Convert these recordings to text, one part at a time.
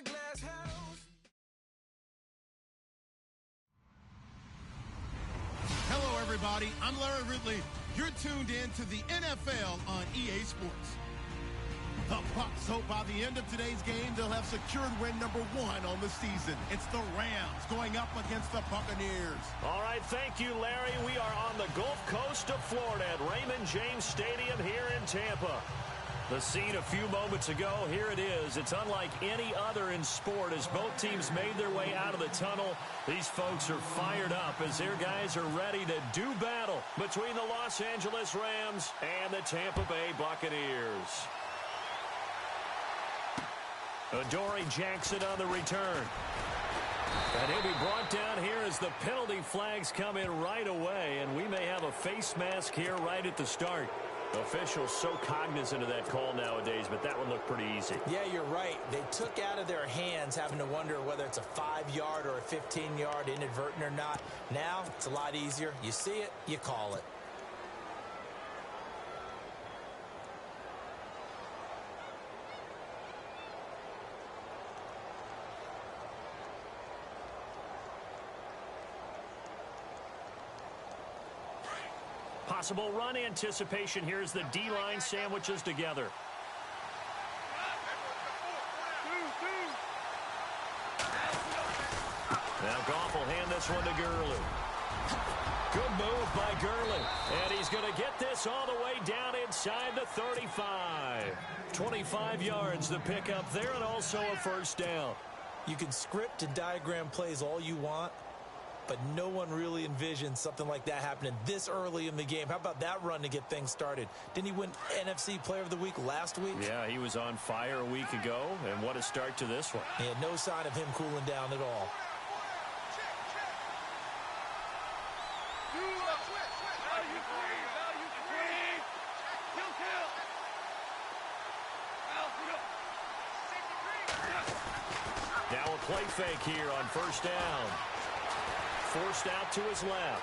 glass house. Hello, everybody. I'm Larry Ridley. You're tuned in to the NFL on EA Sports. The Bucs hope by the end of today's game, they'll have secured win number 1 on the season. It's the Rams going up against the Buccaneers. All right, thank you, Larry. We are on the Gulf Coast of Florida at Raymond James Stadium here in Tampa. The scene a few moments ago, here it is. It's unlike any other in sport as both teams made their way out of the tunnel. These folks are fired up as their guys are ready to do battle between the Los Angeles Rams and the Tampa Bay Buccaneers. Adoree Jackson on the return. And he'll be brought down here as the penalty flags come in right away, and we may have a face mask here right at the start. Officials so cognizant of that call nowadays, but that one looked pretty easy. Yeah, you're right. They took out of their hands having to wonder whether it's a 5-yard or a 15-yard inadvertent or not. Now, it's a lot easier. You see it, you call it. Possible run anticipation. Here's the D-line sandwiches together. Now Goff will hand this one to Gurley. Good move by Gurley. And he's going to get this all the way down inside the 35. 25 yards to pick up there and also a first down. You can script and diagram plays all you want, but no one really envisioned something like that happening this early in the game. How about that run to get things started? Didn't he win NFC Player of the Week last week? Yeah, he was on fire a week ago, and what a start to this one. Yeah, no sign of him cooling down at all. Now a play fake here on first down. Forced out to his left.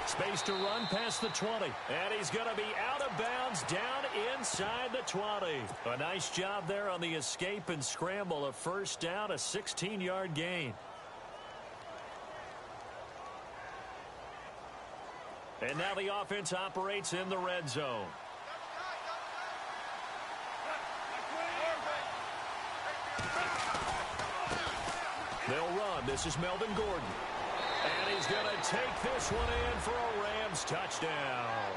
Space to run past the 20. And he's going to be out of bounds down inside the 20. A nice job there on the escape and scramble. A first down, a 16-yard gain. And now the offense operates in the red zone. They'll run. This is Melvin Gordon. And he's going to take this one in for a Rams touchdown.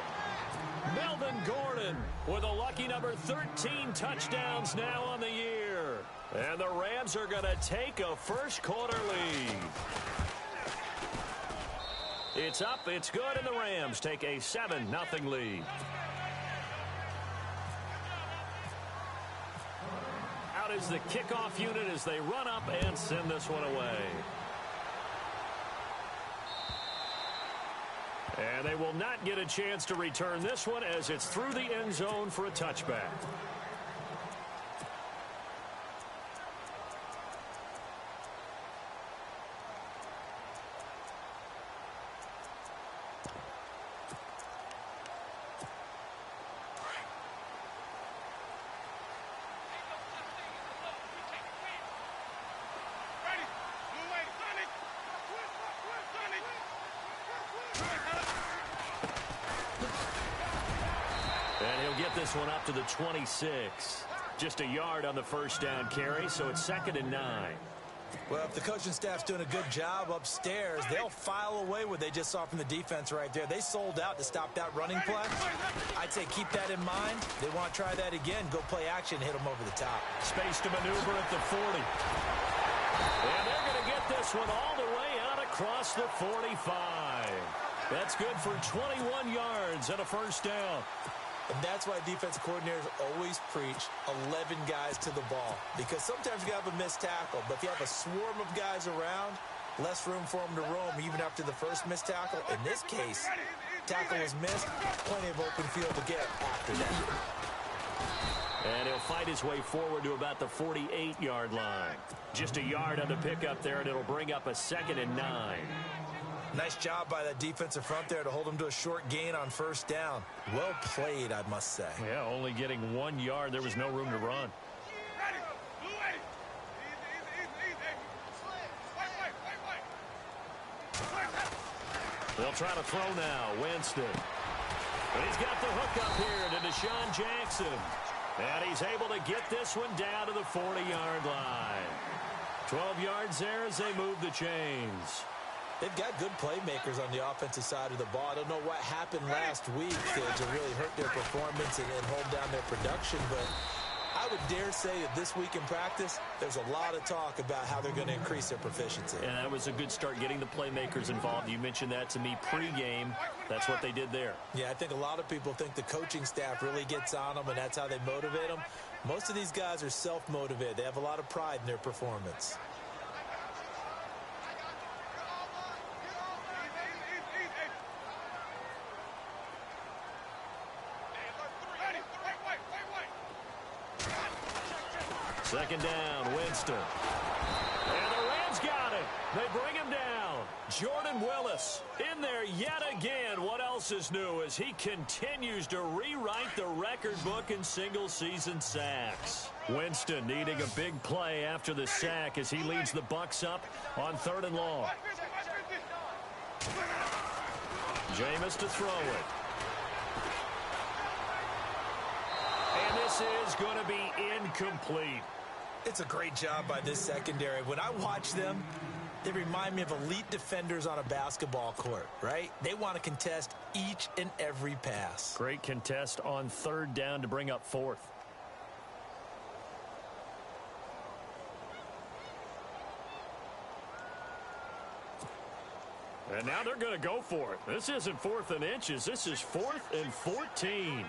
Melvin Gordon with a lucky number 13 touchdowns now on the year. And the Rams are going to take a first quarter lead. It's up, it's good, and the Rams take a 7-0 lead. Out is the kickoff unit as they run up and send this one away. And they will not get a chance to return this one as it's through the end zone for a touchback. This one up to the 26. Just a yard on the first down carry, so it's 2nd and 9. Well, if the coaching staff's doing a good job upstairs, they'll file away what they just saw from the defense right there. They sold out to stop that running play. I'd say keep that in mind. They want to try that again. Go play action, hit them over the top. Space to maneuver at the 40. And they're going to get this one all the way out across the 45. That's good for 21 yards and a first down. And that's why defensive coordinators always preach 11 guys to the ball. Because sometimes you have a missed tackle, but if you have a swarm of guys around, less room for them to roam even after the first missed tackle. In this case, tackle was missed, plenty of open field to get after that. And he'll fight his way forward to about the 48-yard line. Just a yard on the pickup there, and it'll bring up a 2nd and 9. Nice job by that defensive front there to hold him to a short gain on first down. Well played, I must say. Yeah, only getting 1 yard. There was no room to run. They'll try to throw now. Winston. And he's got the hook up here to Deshaun Jackson. And he's able to get this one down to the 40-yard line. 12 yards there as they move the chains. They've got good playmakers on the offensive side of the ball. I don't know what happened last week to really hurt their performance and hold down their production, but I would dare say that this week in practice, there's a lot of talk about how they're going to increase their proficiency. And that was a good start getting the playmakers involved. You mentioned that to me pregame. That's what they did there. Yeah, I think a lot of people think the coaching staff really gets on them, and that's how they motivate them. Most of these guys are self-motivated. They have a lot of pride in their performance. Second down, Winston. And the Rams got it. They bring him down. Jordan Willis in there yet again. What else is new as he continues to rewrite the record book in single-season sacks. Winston needing a big play after the sack as he leads the Bucs up on 3rd and long. Jameis to throw it. And this is going to be incomplete. It's a great job by this secondary. When I watch them, they remind me of elite defenders on a basketball court, right? They want to contest each and every pass. Great contest on 3rd down to bring up 4th. And now they're going to go for it. This isn't 4th and inches. This is 4th and 14.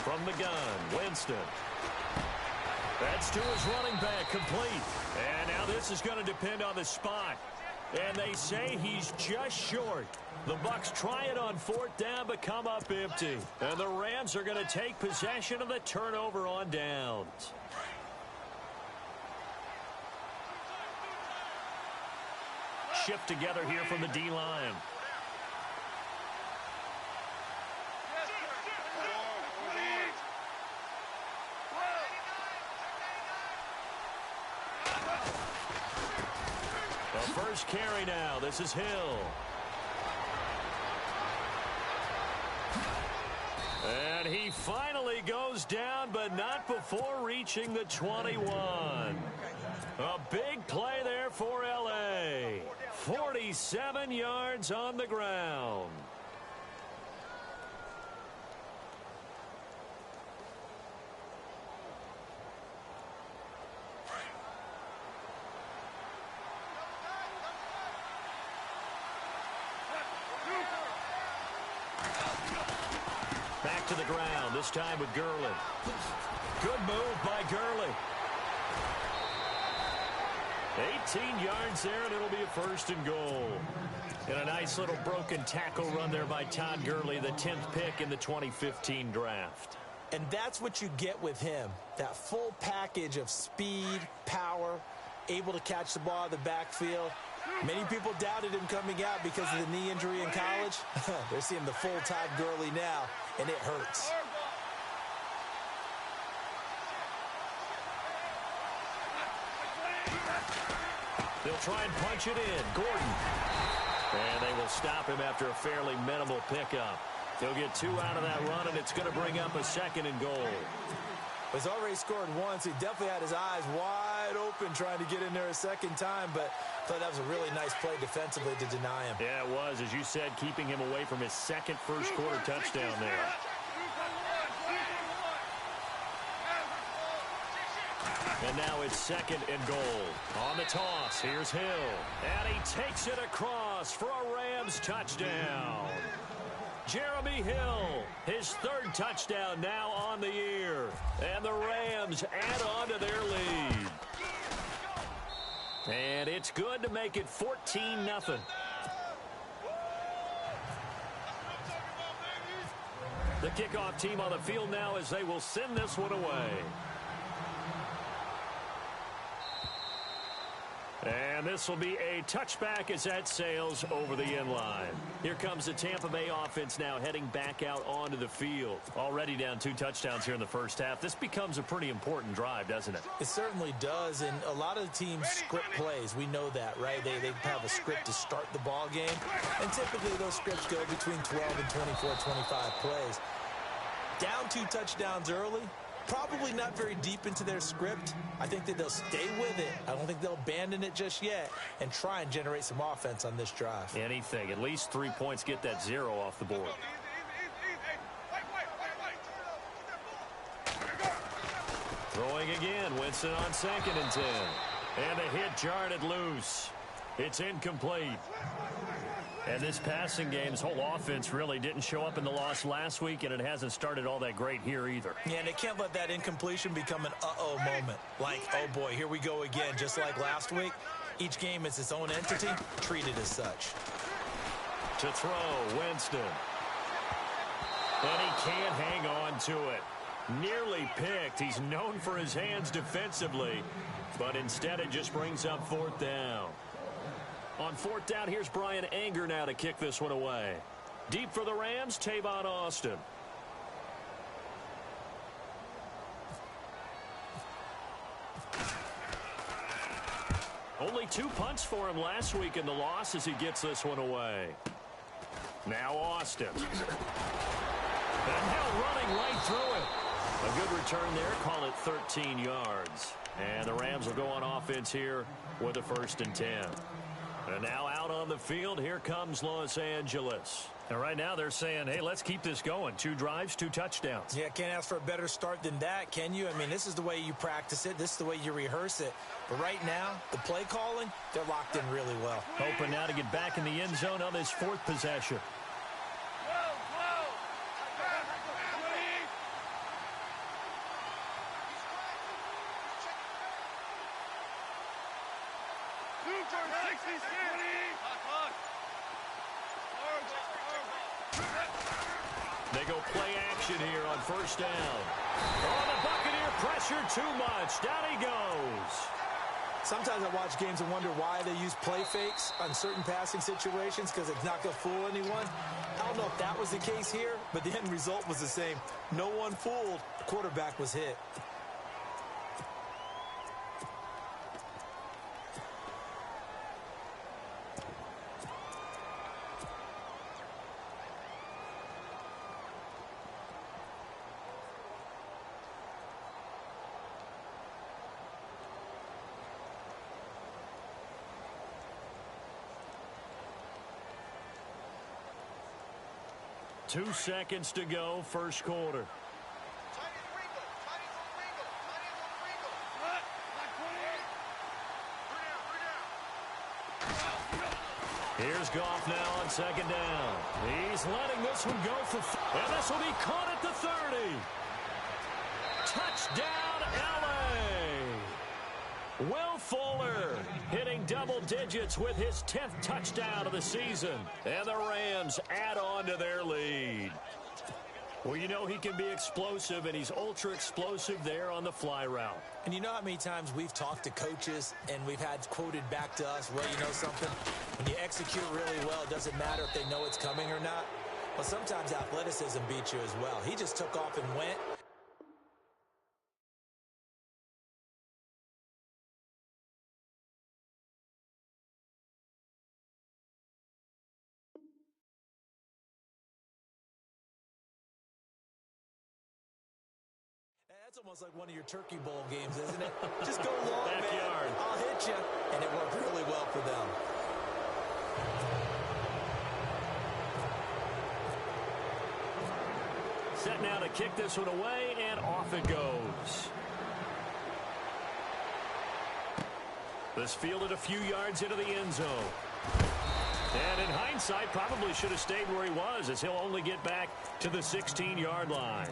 From the gun, Winston. That's to his running back, complete. And now this is going to depend on the spot. And they say he's just short. The Bucs try it on 4th down, but come up empty. And the Rams are going to take possession of the turnover on downs. Shift together here from the D-line. The first carry now. This is Hill. And he finally goes down, but not before reaching the 21. A big play there for L.A. 47 yards on the ground. Back to the ground, this time with Gurley. Good move by Gurley. 18 yards there, and it'll be a 1st and goal. And a nice little broken tackle run there by Todd Gurley, the 10th pick in the 2015 draft. And that's what you get with him, that full package of speed, power, able to catch the ball in the backfield. Many people doubted him coming out because of the knee injury in college. They're seeing the full Todd Gurley now, and it hurts. They'll try and punch it in. Gordon. And they will stop him after a fairly minimal pickup. They'll get 2 out of that run, and it's going to bring up a 2nd and goal. He's already scored once. He definitely had his eyes wide open trying to get in there a 2nd time, but I thought that was a really nice play defensively to deny him. Yeah, it was, as you said, keeping him away from his 2nd first-quarter touchdown there. And now it's 2nd and goal. On the toss, here's Hill. And he takes it across for a Rams touchdown. Jeremy Hill, his 3rd touchdown now on the year. And the Rams add on to their lead. And it's good to make it 14-0. The kickoff team on the field now as they will send this one away. And And this will be a touchback as that sails over the end line. Here comes the Tampa Bay offense now heading back out onto the field. Already down 2 touchdowns here in the first half. This becomes a pretty important drive, doesn't it? It certainly does, and a lot of the teams script plays. We know that, right? They have a script to start the ball game, and typically those scripts go between 12 and 24, 25 plays. Down 2 touchdowns early, probably not very deep into their script. I think that they'll stay with it. I don't think they'll abandon it just yet and try and generate some offense on this drive. Anything. At least 3 points, get that 0 off the board. Throwing again. Winston on 2nd and 10. And a hit jarred it loose. It's incomplete. And this passing game, this whole offense really didn't show up in the loss last week, and it hasn't started all that great here either. Yeah, and they can't let that incompletion become an uh-oh moment. Like, oh boy, here we go again, just like last week. Each game is its own entity, treated as such. To throw, Winston. And he can't hang on to it. Nearly picked. He's known for his hands defensively, but instead it just brings up 4th down. On 4th down, here's Brian Anger now to kick this one away. Deep for the Rams, Tavon Austin. Only 2 punts for him last week in the loss as he gets this one away. Now Austin. And now running right through it. A good return there. Call it 13 yards. And the Rams will go on offense here with a 1st and 10. And now out on the field, here comes Los Angeles. And right now they're saying, hey, let's keep this going. 2 drives, 2 touchdowns. Yeah, can't ask for a better start than that, can you? I mean, this is the way you practice it. This is the way you rehearse it. But right now, the play calling, they're locked in really well. Hoping now to get back in the end zone on this 4th possession. They go play action here on 1st down. Oh, the Buccaneer pressure too much. Down he goes. Sometimes I watch games and wonder why they use play fakes on certain passing situations because it's not going to fool anyone. I don't know if that was the case here, but the end result was the same. No one fooled. The quarterback was hit. Two seconds to go, first quarter. Here's Goff now on 2nd down. He's letting this one go for, and this will be caught at the 30. Touchdown, LA. Will Fuller hitting double digits with his 10th touchdown of the season. And the Rams add on to their lead. Well, you know he can be explosive, and he's ultra-explosive there on the fly route. And you know how many times we've talked to coaches and we've had quoted back to us, well, you know something? When you execute really well, it doesn't matter if they know it's coming or not. But sometimes athleticism beats you as well. He just took off and went. That's almost like one of your Turkey Bowl games, isn't it? Just go long, Backyard. man. I'll hit you. And it worked really well for them. Set now to kick this one away, and off it goes. This fielded a few yards into the end zone. And in hindsight, probably should have stayed where he was, as he'll only get back to the 16-yard line.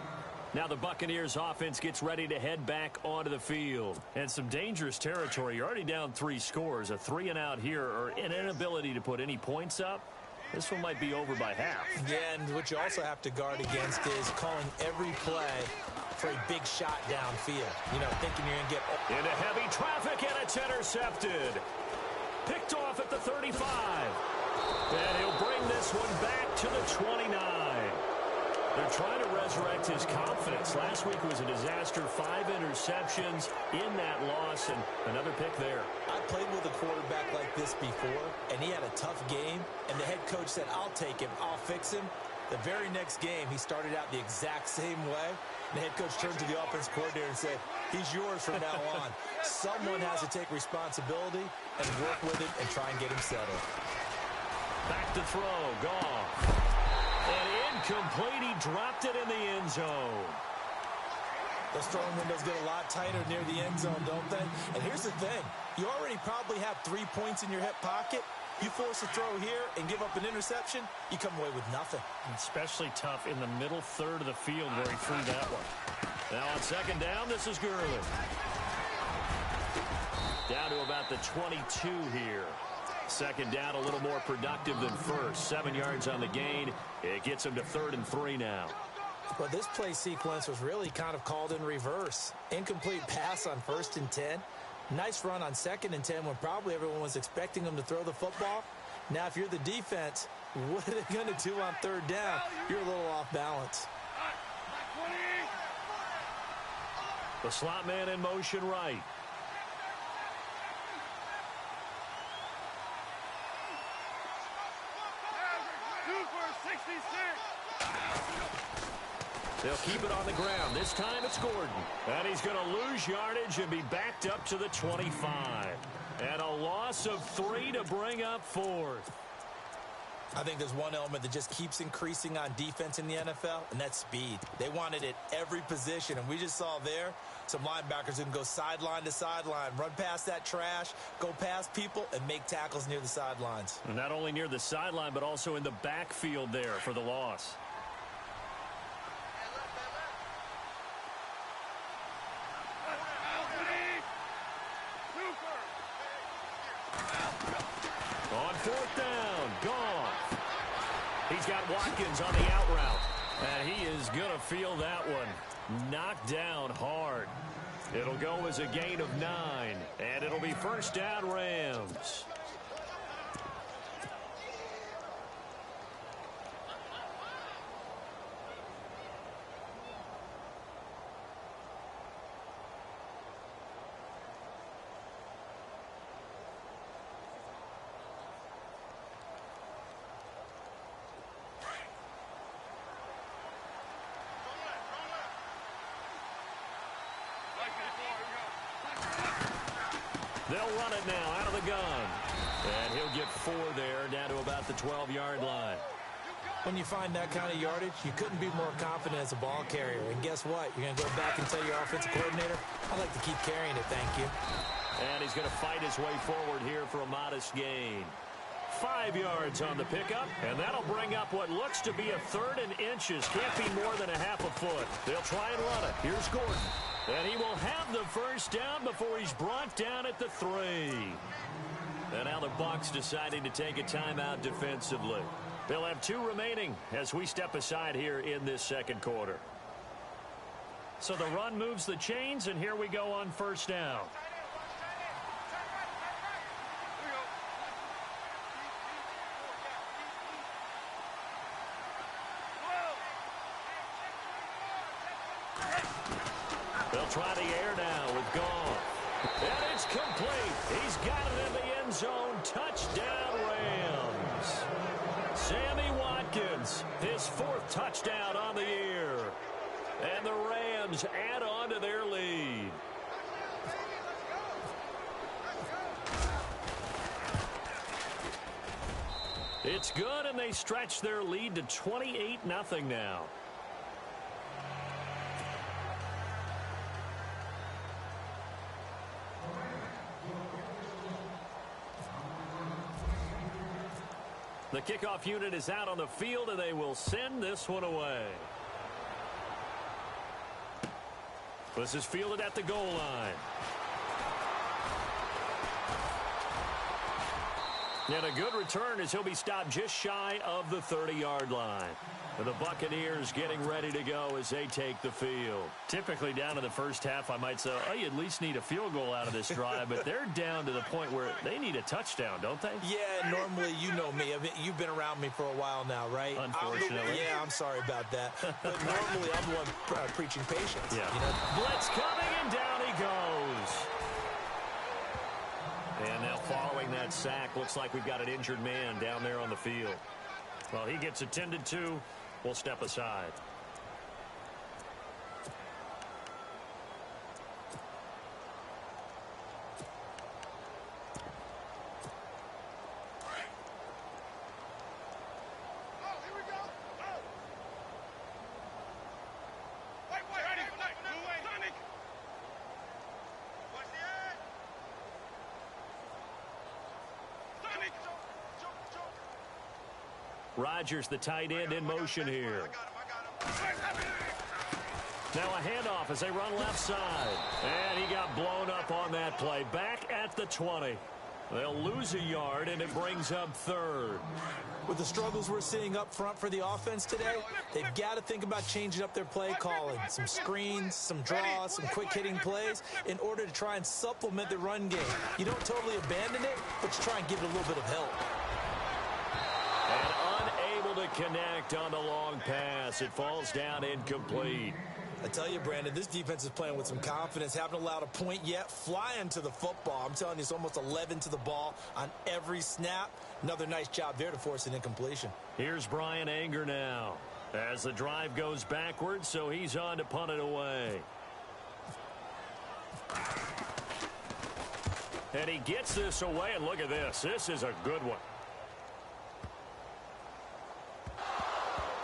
Now the Buccaneers offense gets ready to head back onto the field. And some dangerous territory. You're already down 3 scores. A 3-and-out here, or an inability to put any points up. This one might be over by half. Yeah, and what you also have to guard against is calling every play for a big shot downfield. You know, thinking you're going to get... Into heavy traffic, and it's intercepted. Picked off at the 35. And he'll bring this one back to the 29. They're trying to resurrect his confidence. Last week was a disaster. 5 interceptions in that loss, and another pick there. I played with a quarterback like this before, and he had a tough game, and the head coach said, I'll take him, I'll fix him. The very next game, he started out the exact same way. The head coach turned to the offense coordinator and said, he's yours from now on. Someone has to take responsibility and work with him and try and get him settled. Back to throw, Goff. And incomplete, he dropped it in the end zone. Those throwing windows get a lot tighter near the end zone, don't they? And here's the thing. You already probably have 3 points in your hip pocket. You force a throw here and give up an interception, you come away with nothing. Especially tough in the middle third of the field where he threw that one. Now on second down, this is Gurley. Down to about the 22 here. Second down, a little more productive than first. 7 yards on the gain. It gets him to 3rd and 3 now. Well, this play sequence was really kind of called in reverse. Incomplete pass on 1st and 10. Nice run on 2nd and 10 when probably everyone was expecting him to throw the football. Now, if you're the defense, what are they going to do on 3rd down? You're a little off balance. The slot man in motion right. They'll keep it on the ground. This time it's Gordon. And he's going to lose yardage and be backed up to the 25. And a loss of 3 to bring up 4th. I think there's one element that just keeps increasing on defense in the NFL, and that's speed. They want it at every position, and we just saw there some linebackers who can go sideline to sideline, run past that trash, go past people, and make tackles near the sidelines. And not only near the sideline, but also in the backfield there for the loss. On 4th down, Goff. He's got Watkins on the out route. And he is going to feel that one. Knocked down hard. It'll go as a gain of 9. And it'll be 1st down Rams. They'll run it now out of the gun. And he'll get 4 there, down to about the 12-yard line. When you find that kind of yardage, you couldn't be more confident as a ball carrier. And guess what? You're going to go back and tell your offensive coordinator, I'd like to keep carrying it, thank you. And he's going to fight his way forward here for a modest gain. 5 yards on the pickup, and that'll bring up what looks to be a 3rd and inches. Can't be more than a half a foot. They'll try and run it. Here's Gordon. And he will have the 1st down before he's brought down at the 3. And now the Bucs deciding to take a timeout defensively. They'll have 2 remaining as we step aside here in this 2nd quarter. So the run moves the chains, and here we go on 1st down. They'll try the air now with Goff. And it's complete. He's got it in the end zone. Touchdown, Rams. Sammy Watkins, his 4th touchdown on the year. And the Rams add on to their lead. It's good, and they stretch their lead to 28-0 now. The kickoff unit is out on the field, and they will send this one away. This is fielded at the goal line. And a good return as he'll be stopped just shy of the 30-yard line. The Buccaneers getting ready to go as they take the field. Typically down to the first half, I might say, oh, you at least need a field goal out of this drive, but they're down to the point where they need a touchdown, don't they? Yeah, normally, you know me. You've been around me for a while now, right? Unfortunately. Yeah, I'm sorry about that. But normally, I'm the one preaching patience. Yeah. You know? Blitz coming, and down he goes. And now following that sack, looks like we've got an injured man down there on the field. Well, he gets attended to. We'll step aside. Rodgers, the tight end, in motion here. Now a handoff as they run left side. And he got blown up on that play. Back at the 20. They'll lose a yard, and it brings up third. With the struggles we're seeing up front for the offense today, they've got to think about changing up their play calling. Some screens, some draws, some quick-hitting plays in order to try and supplement the run game. You don't totally abandon it, but you try and give it a little bit of help. And unable to connect on the long pass. It falls down incomplete. I tell you, Brandon, this defense is playing with some confidence. Haven't allowed a point yet. Flying to the football. I'm telling you, it's almost 11 to the ball on every snap. Another nice job there to force an incompletion. Here's Brian Anger now as the drive goes backwards, so he's on to punt it away. And he gets this away, and look at this. This is a good one.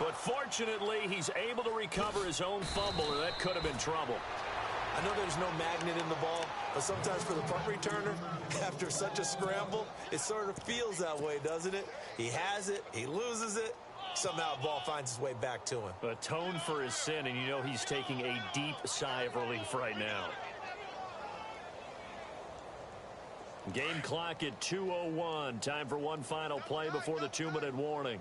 But fortunately, he's able to recover his own fumble, or that could have been trouble. I know there's no magnet in the ball, but sometimes for the punt returner, after such a scramble, it sort of feels that way, doesn't it? He has it, he loses it, somehow the ball finds its way back to him. Atone for his sin, and you know he's taking a deep sigh of relief right now. Game clock at 2:01. Time for one final play before the 2-minute warning.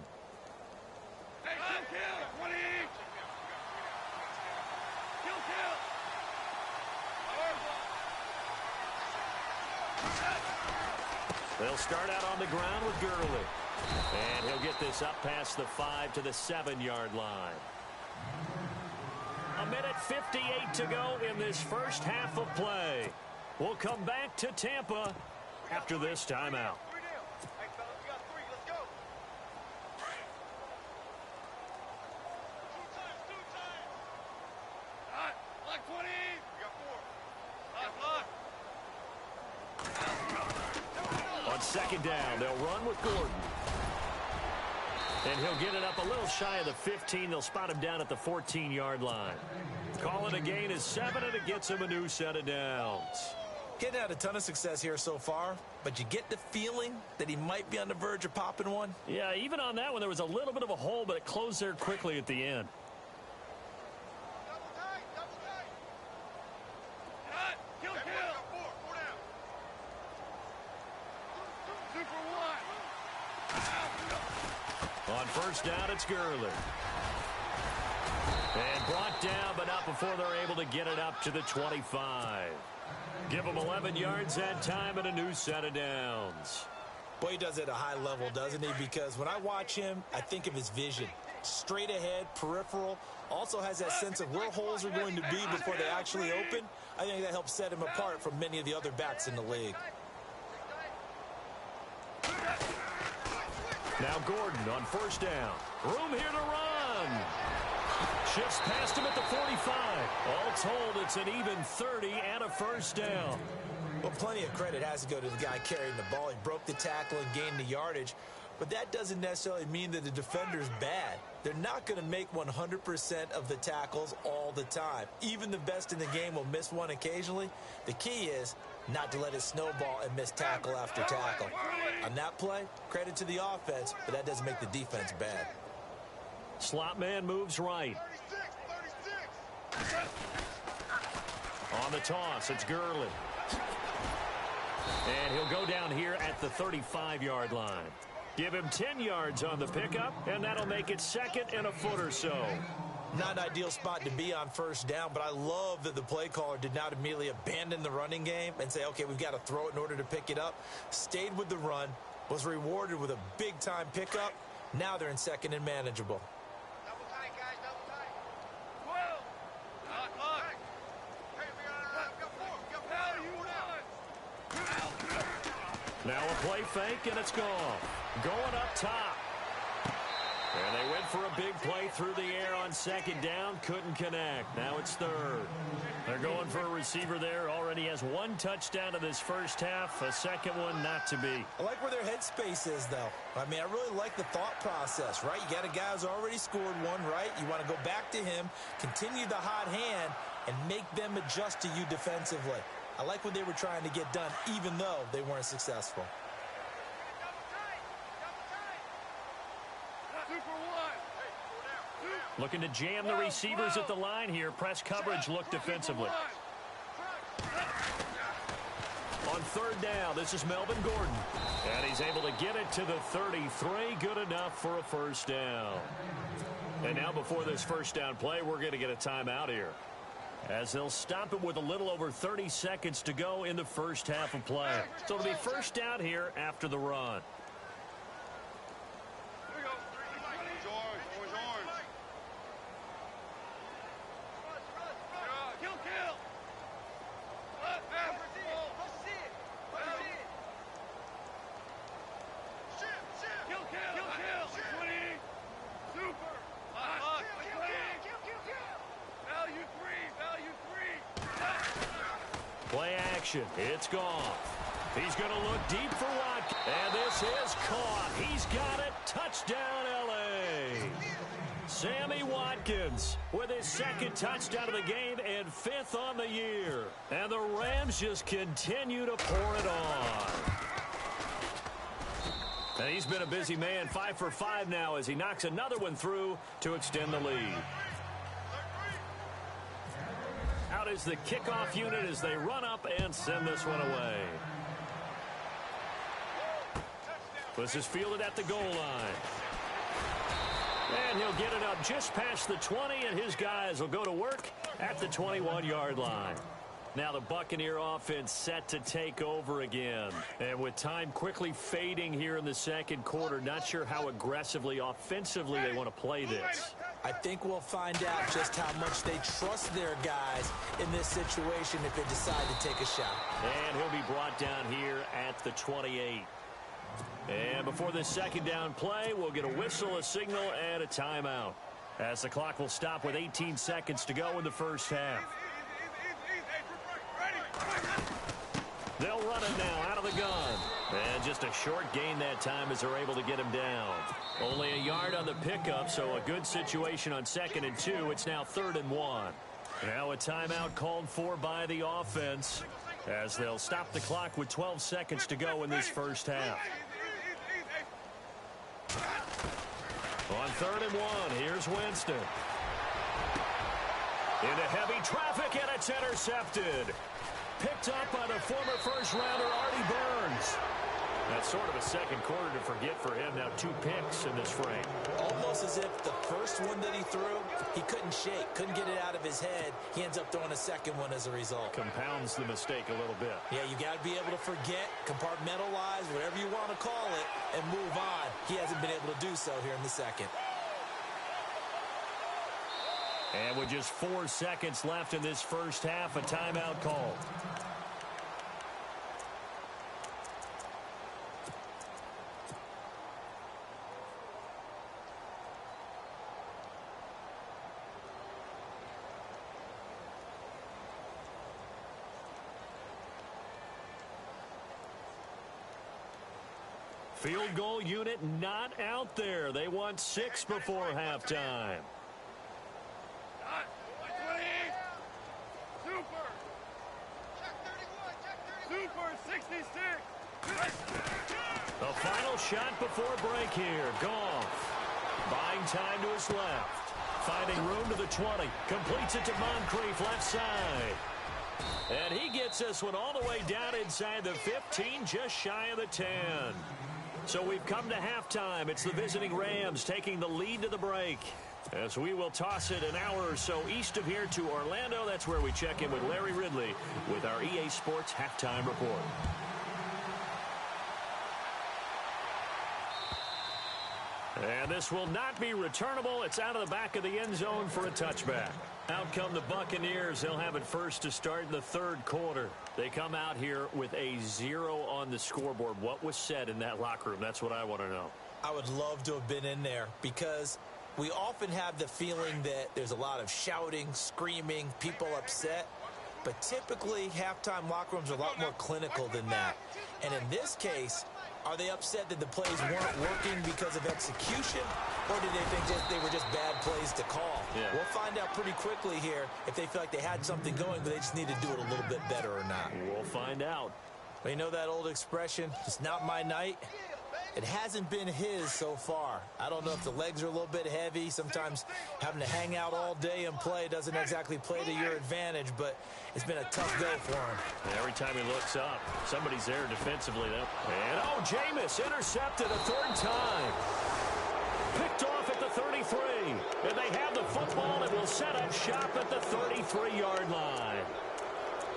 They'll start out on the ground with Gurley. And he'll get this up past the 5 to the 7-yard line. 1:58 to go in this first half of play. We'll come back to Tampa after this timeout. On second down, they'll run with Gordon. And he'll get it up a little shy of the 15. They'll spot him down at the 14-yard line. Call it a gain of 7, and it gets him a new set of downs. Getting had a ton of success here so far, but you get the feeling that he might be on the verge of popping one. Yeah, even on that one, there was a little bit of a hole, but it closed there quickly at the end. On first down, it's Gurley. And brought down, but not before they're able to get it up to the 25. Give him 11 yards that time and a new set of downs. Boy, he does it at a high level, doesn't he? Because when I watch him, I think of his vision. Straight ahead, peripheral, also has that sense of where holes are going to be before they actually open. I think that helps set him apart from many of the other backs in the league. Now Gordon on first down. Room here to run. Shifts past him at the 45. All told, it's an even 30 and a first down. Well, plenty of credit has to go to the guy carrying the ball. He broke the tackle and gained the yardage. But that doesn't necessarily mean that the defender's bad. They're not going to make 100% of the tackles all the time. Even the best in the game will miss one occasionally. The key is not to let it snowball and miss tackle after tackle. On that play, credit to the offense, but that doesn't make the defense bad. Slot man moves right. On the toss, it's Gurley. And he'll go down here at the 35-yard line. Give him 10 yards on the pickup, and that'll make it 2nd and a foot or so. Not an ideal spot to be on first down, but I love that the play caller did not immediately abandon the running game and say, okay, we've got to throw it in order to pick it up. Stayed with the run, was rewarded with a big-time pickup. Now they're in 2nd and manageable. Double tight, guys, double tight. 12. Look. Hey, we got 4. Now a play fake, and it's gone. Going up top. And they went for a big play through the air on 2nd down. Couldn't connect. Now it's 3rd. They're going for a receiver there. Already has 1 touchdown in this first half. A second one not to be. I like where their headspace is, though. I mean, I really like the thought process, right? You got a guy who's already scored one, right? You want to go back to him, continue the hot hand, and make them adjust to you defensively. I like what they were trying to get done, even though they weren't successful. Looking to jam the receivers at the line here. Press coverage look defensively. On 3rd down, this is Melvin Gordon. And he's able to get it to the 33. Good enough for a first down. And now before this first down play, we're going to get a timeout here, as they'll stop it with a little over 30 seconds to go in the first half of play. So it'll be first down here after the run. Play action. It's gone. He's going to look deep for Watkins. And this is caught. He's got it. Touchdown, L.A. Sammy Watkins with his 2nd touchdown of the game and 5th on the year. And the Rams just continue to pour it on. And he's been a busy man. 5 for 5 now as he knocks another one through to extend the lead. Out is the kickoff unit as they run up and send this one away. This is fielded at the goal line. And he'll get it up just past the 20, and his guys will go to work at the 21-yard line. Now the Buccaneer offense set to take over again. And with time quickly fading here in the second quarter, not sure how aggressively, offensively they want to play this. I think we'll find out just how much they trust their guys in this situation if they decide to take a shot. And he'll be brought down here at the 28. And before this second down play, we'll get a whistle, a signal, and a timeout, as the clock will stop with 18 seconds to go in the first half. They'll run it now out of the gun. And just a short gain that time as they're able to get him down. Only a yard on the pickup, so a good situation on 2nd and 2. It's now 3rd and 1. Now a timeout called for by the offense, as they'll stop the clock with 12 seconds to go in this first half. On 3rd and 1, here's Winston. Into heavy traffic, and it's intercepted. Picked up by the former first-rounder Artie Burns. That's sort of a second quarter to forget for him. Now 2 picks in this frame. Almost as if the first one that he threw, he couldn't shake, couldn't get it out of his head. He ends up throwing a second one as a result. Compounds the mistake a little bit. Yeah, you got to be able to forget, compartmentalize, whatever you want to call it, and move on. He hasn't been able to do so here in the second. And with just 4 seconds left in this first half, a timeout called. Field goal unit not out there. They want 6 before halftime. Super 66. The final shot before break here. Goff buying time to his left. Finding room to the 20. Completes it to Moncrief left side. And he gets this one all the way down inside the 15, just shy of the 10. So we've come to halftime. It's the visiting Rams taking the lead to the break. As we will toss it an hour or so east of here to Orlando. That's where we check in with Larry Ridley with our EA Sports Halftime Report. And this will not be returnable. It's out of the back of the end zone for a touchback. Out come the Buccaneers. They'll have it first to start in the third quarter. They come out here with a 0 on the scoreboard. What was said in that locker room? That's what I want to know. I would love to have been in there because we often have the feeling that there's a lot of shouting, screaming, people upset. But typically, halftime locker rooms are a lot more clinical than that. And in this case, are they upset that the plays weren't working because of execution, or did they think they were just bad plays to call? Yeah. We'll find out pretty quickly here if they feel like they had something going, but they just need to do it a little bit better or not. We'll find out. Well, you know that old expression, it's not my night? It hasn't been his so far. I don't know if the legs are a little bit heavy. Sometimes having to hang out all day and play doesn't exactly play to your advantage, but it's been a tough go for him. And every time he looks up, somebody's there defensively. And, Jameis intercepted a third time. Picked off at the 33. And they have the football and will set up shop at the 33-yard line.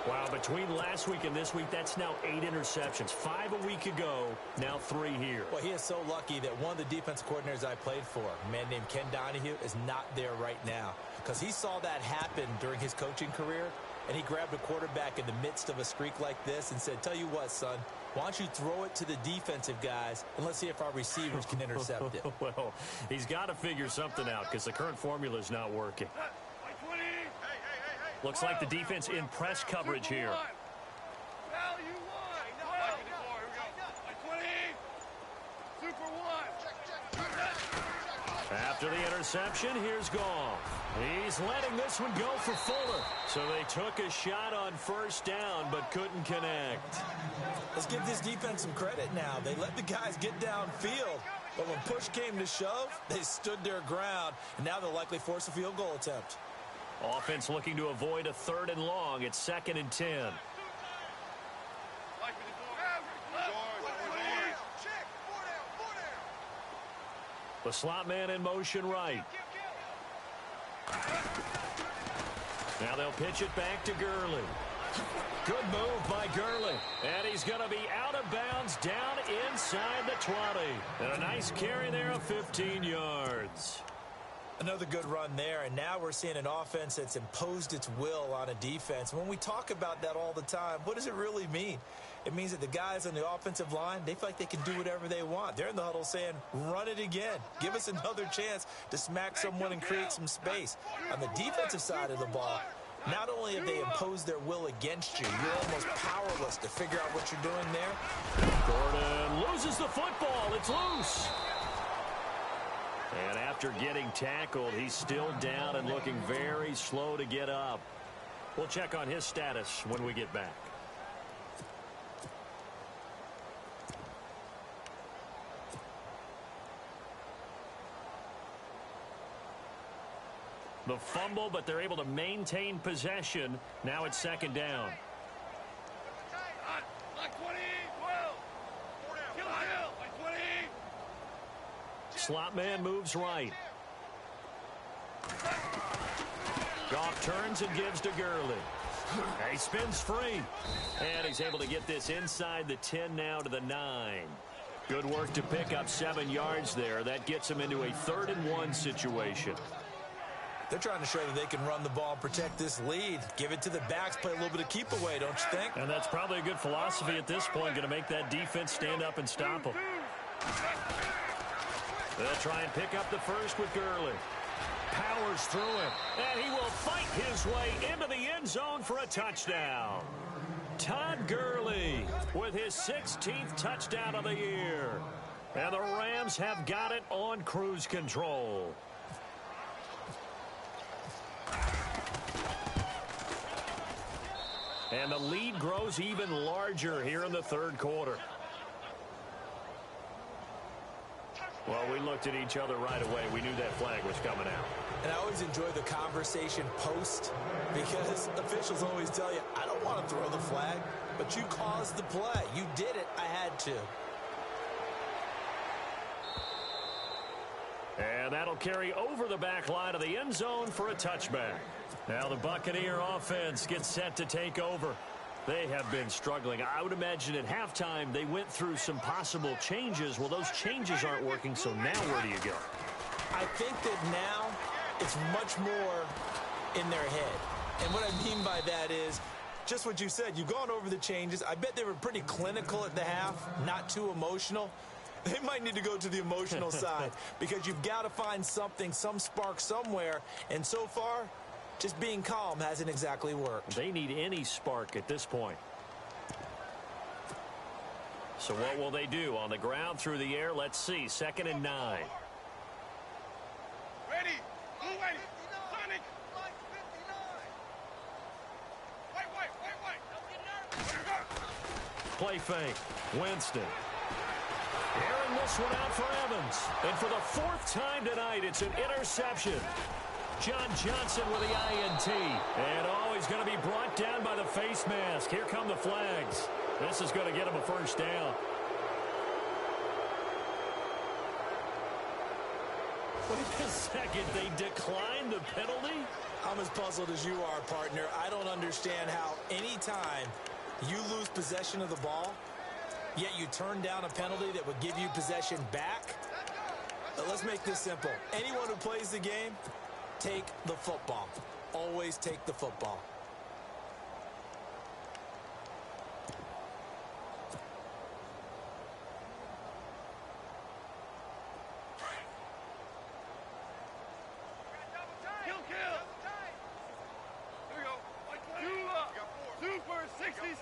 Wow, between last week and this week, that's now 8 interceptions. 5 a week ago, now 3 here. Well, he is so lucky that one of the defensive coordinators I played for, a man named Ken Donahue, is not there right now. Because he saw that happen during his coaching career, and he grabbed a quarterback in the midst of a streak like this and said, tell you what, son, why don't you throw it to the defensive guys, and let's see if our receivers can intercept it. Well, he's got to figure something out because the current formula is not working. Looks like the defense in press coverage here. After the interception, here's Goff. He's letting this one go for Fuller. So they took a shot on first down but couldn't connect. Let's give this defense some credit now. They let the guys get downfield, but when push came to shove, they stood their ground, and now they'll likely force a field goal attempt. Offense looking to avoid a 3rd and long. It's 2nd and 10. The slot man in motion right. Now they'll pitch it back to Gurley. Good move by Gurley. And he's going to be out of bounds down inside the 20. And a nice carry there of 15 yards. Another good run there, and now we're seeing an offense that's imposed its will on a defense. When we talk about that all the time, what does it really mean? It means that the guys on the offensive line, they feel like they can do whatever they want. They're in the huddle saying, run it again. Give us another chance to smack someone and create some space. On the defensive side of the ball, not only have they imposed their will against you, you're almost powerless to figure out what you're doing there. Gordon loses the football. It's loose. And after getting tackled, he's still down and looking very slow to get up. We'll check on his status when we get back. The fumble, but they're able to maintain possession. Now it's 2nd down. Slot man moves right. Goff turns and gives to Gurley. He spins free. And he's able to get this inside the 10 now to the 9. Good work to pick up 7 yards there. That gets him into a 3rd and 1 situation. They're trying to show that they can run the ball and protect this lead. Give it to the backs, play a little bit of keep away, don't you think? And that's probably a good philosophy at this point, going to make that defense stand up and stop them. They'll try and pick up the first with Gurley. Powers through it, and he will fight his way into the end zone for a touchdown. Todd Gurley with his 16th touchdown of the year. And the Rams have got it on cruise control. And the lead grows even larger here in the 3rd quarter. Well, we looked at each other right away. We knew that flag was coming out. And I always enjoy the conversation post because officials always tell you, I don't want to throw the flag, but you caused the play. You did it. I had to. carry over the back line of the end zone for a touchback. Now the Buccaneer offense gets set to take over. They have been struggling. I would imagine at halftime they went through some possible changes. Well, those changes aren't working, so now where do you go? I think that now it's much more in their head. And what I mean by that is just what you said. You've gone over the changes. I bet they were pretty clinical at the half, not too emotional. They might need to go to the emotional side because you've got to find something, some spark somewhere. And so far, just being calm hasn't exactly worked. They need any spark at this point. So what will they do? On the ground, through the air, let's see. 2nd and 9. Ready. Moving. Sonic. Wait. Play fake. Winston. Airing this one out for Evans. And for the 4th time tonight, it's an interception. John Johnson with the INT. And he's going to be brought down by the face mask. Here come the flags. This is going to get him a first down. Wait a second. They declined the penalty? I'm as puzzled as you are, partner. I don't understand how any time you lose possession of the ball, yet you turn down a penalty that would give you possession back. Let's make this simple. Anyone who plays the game, take the football. Always take the football. Kill. Here we go. Super 66.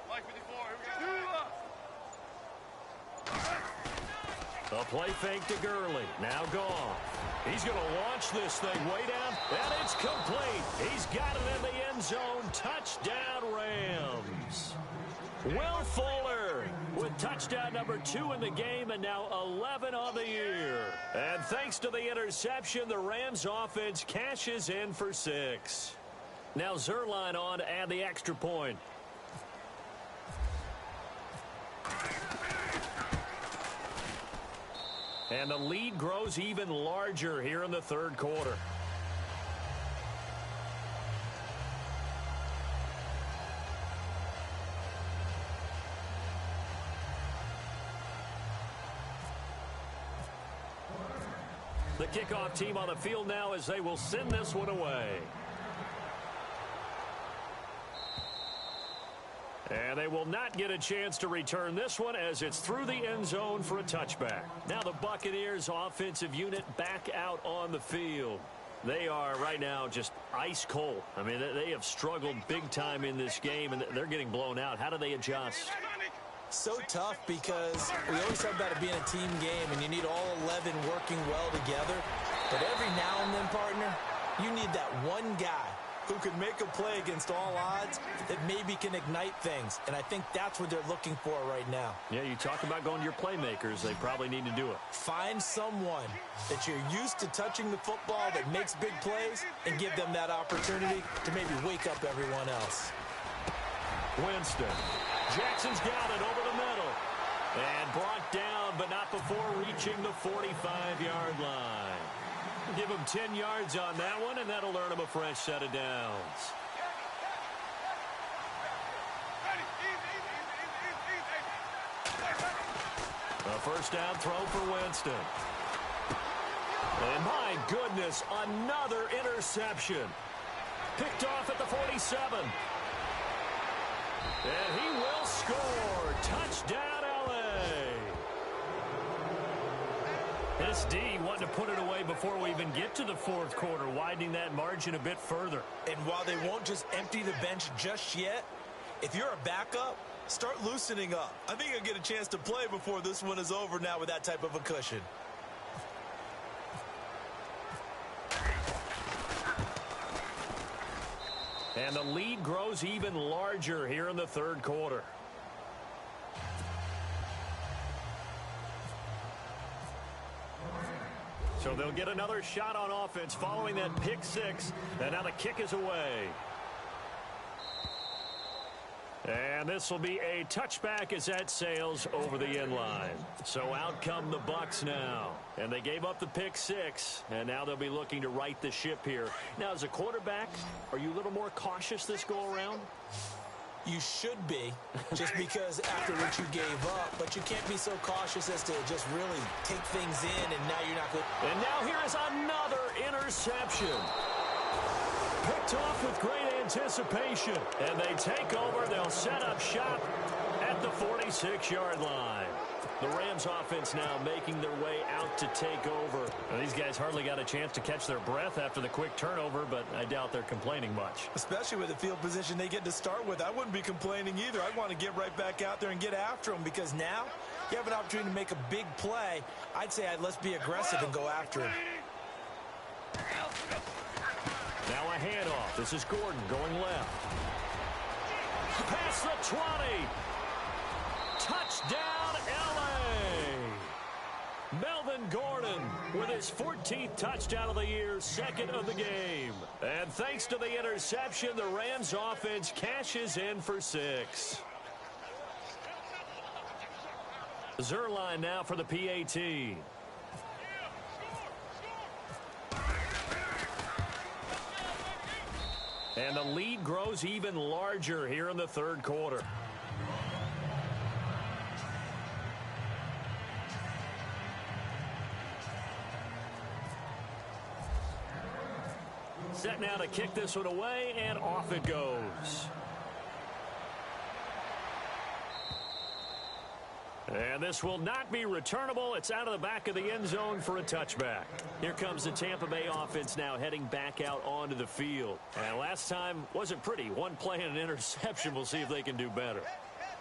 Mike 54. Here we go. A play fake to Gurley. Now gone. He's going to launch this thing way down, and it's complete. He's got it in the end zone. Touchdown, Rams. Will Fuller with touchdown number 2 in the game, and now 11 on the year. And thanks to the interception, the Rams offense cashes in for 6. Now Zerline on to add the extra point. And the lead grows even larger here in the 3rd quarter. The kickoff team on the field now as they will send this one away. And they will not get a chance to return this one as it's through the end zone for a touchback. Now the Buccaneers offensive unit back out on the field. They are right now just ice cold. I mean, they have struggled big time in this game, and they're getting blown out. How do they adjust? So tough because we always talk about it being a team game, and you need all 11 working well together. But every now and then, partner, you need that one guy who can make a play against all odds that maybe can ignite things. And I think that's what they're looking for right now. Yeah, you talk about going to your playmakers. They probably need to do it. Find someone that you're used to touching the football that makes big plays and give them that opportunity to maybe wake up everyone else. Winston. Jackson's got it over the middle. And brought down, but not before reaching the 45-yard line. Give him 10 yards on that one, and that'll earn him a fresh set of downs. A first down throw for Winston. And my goodness, another interception. Picked off at the 47. And he will score. Touchdown, L.A. This D wanting to put it away before we even get to the 4th quarter, widening that margin a bit further. And while they won't just empty the bench just yet, if you're a backup, start loosening up. I think you'll get a chance to play before this one is over now with that type of a cushion. And the lead grows even larger here in the 3rd quarter. So they'll get another shot on offense following that pick 6. And now the kick is away. And this will be a touchback as that sails over the end line. So out come the Bucs now. And they gave up the pick 6, and now they'll be looking to right the ship here. Now, as a quarterback, are you a little more cautious this go-around? You should be, just because after what you gave up. But you can't be so cautious as to just really take things in, and now you're not good. And now here is another interception. Picked off with great anticipation. And they take over. They'll set up shop at the 46-yard line. The Rams offense now making their way out to take over. Now, these guys hardly got a chance to catch their breath after the quick turnover, but I doubt they're complaining much. Especially with the field position they get to start with. I wouldn't be complaining either. I'd want to get right back out there and get after them, because now you have an opportunity to make a big play. I'd say let's be aggressive and go after him. Now a handoff. This is Gordon going left. Past the 20. Touchdown, L.A. Melvin Gordon with his 14th touchdown of the year, second of the game. And thanks to the interception, the Rams offense cashes in for 6. Zerline now for the PAT. And the lead grows even larger here in the third quarter. Set now to kick this one away, and off it goes. And this will not be returnable. It's out of the back of the end zone for a touchback. Here comes the Tampa Bay offense now heading back out onto the field. And last time wasn't pretty. One play and an interception. We'll see if they can do better.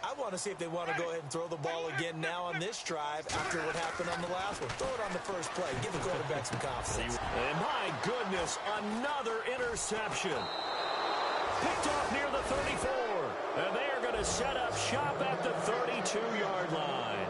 I want to see if they want to go ahead and throw the ball again now on this drive after what happened on the last one. Throw it on the first play. Give the quarterback some confidence. And my goodness, another interception. Picked off near the 34. And they are going to set up shop at the 32-yard line.